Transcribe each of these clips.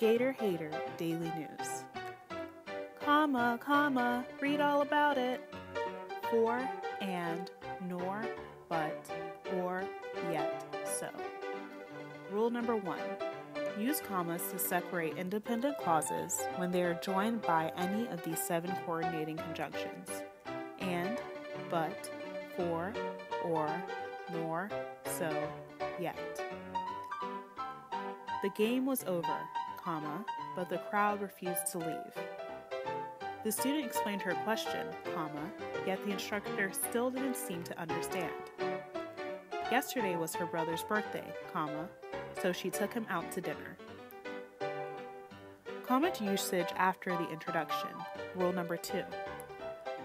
Gator Hater Daily News. Comma, comma, read all about it. For, and, nor, but, or, yet, so. Rule number 1. Use commas to separate independent clauses when they are joined by any of these 7 coordinating conjunctions. And, but, for, or, nor, so, yet. The game was over, comma, but the crowd refused to leave. The student explained her question, comma, yet the instructor still didn't seem to understand. Yesterday was her brother's birthday, comma, so she took him out to dinner. Comma usage after the introduction. Rule number 2.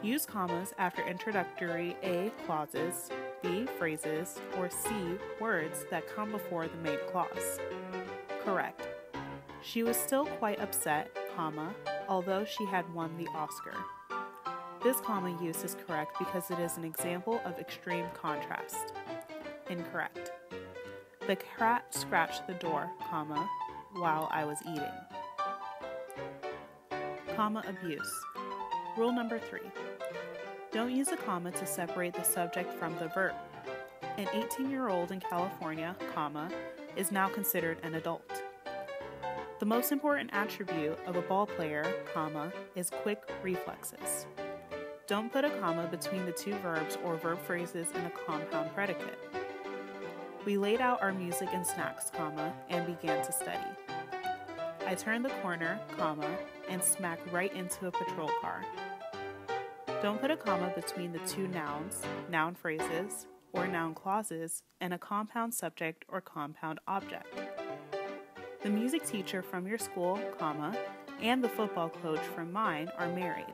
Use commas after introductory A clauses, B phrases, or C words that come before the main clause. Correct. She was still quite upset, comma, although she had won the Oscar. This comma use is correct because it is an example of extreme contrast. Incorrect. The cat scratched the door, comma, while I was eating. Comma abuse. Rule number 3. Don't use a comma to separate the subject from the verb. An 18-year-old in California, comma, is now considered an adult. The most important attribute of a ball player, comma, is quick reflexes. Don't put a comma between the 2 verbs or verb phrases in a compound predicate. We laid out our music and snacks, comma, and began to study. I turned the corner, comma, and smacked right into a patrol car. Don't put a comma between the 2 nouns, noun phrases, or noun clauses in a compound subject or compound object. The music teacher from your school, comma, and the football coach from mine are married.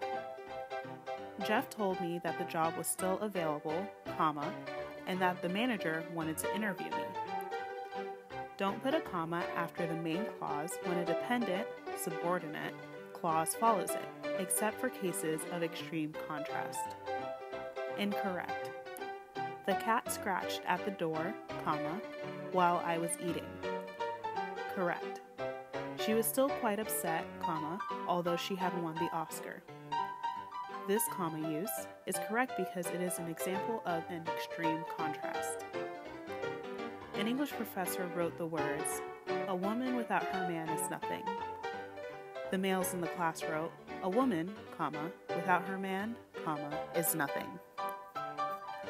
Jeff told me that the job was still available, comma, and that the manager wanted to interview me. Don't put a comma after the main clause when a dependent, subordinate, clause follows it, except for cases of extreme contrast. Incorrect. The cat scratched at the door, comma, while I was eating. Correct. She was still quite upset, comma, although she had won the Oscar. This comma use is correct because it is an example of an extreme contrast. An English professor wrote the words, "A woman without her man is nothing." The males in the class wrote, "A woman, comma, without her man, comma, is nothing."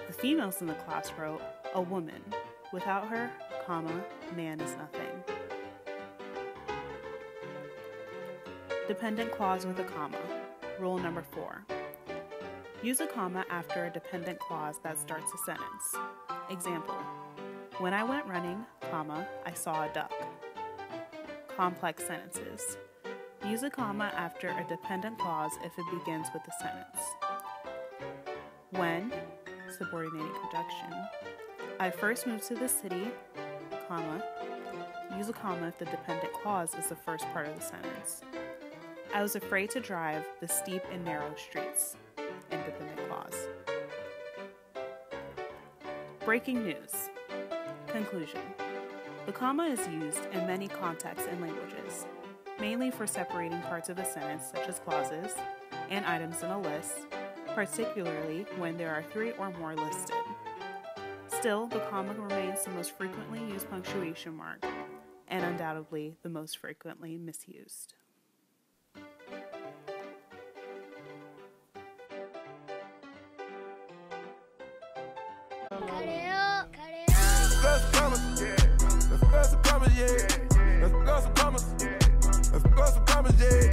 The females in the class wrote, "A woman, without her, comma, man is nothing." Dependent clause with a comma. Rule number 4. Use a comma after a dependent clause that starts a sentence. Example, when I went running, comma, I saw a duck. Complex sentences. Use a comma after a dependent clause if it begins with a sentence. When, subordinating conjunction, I first moved to the city, comma, use a comma if the dependent clause is the first part of the sentence. I was afraid to drive the steep and narrow streets. Independent clause. Breaking news. Conclusion. The comma is used in many contexts and languages, mainly for separating parts of a sentence such as clauses and items in a list, particularly when there are 3 or more listed. Still, the comma remains the most frequently used punctuation mark and undoubtedly the most frequently misused. Let's go some commas, yeah. Let's go some commas. Let's go some commas, yeah.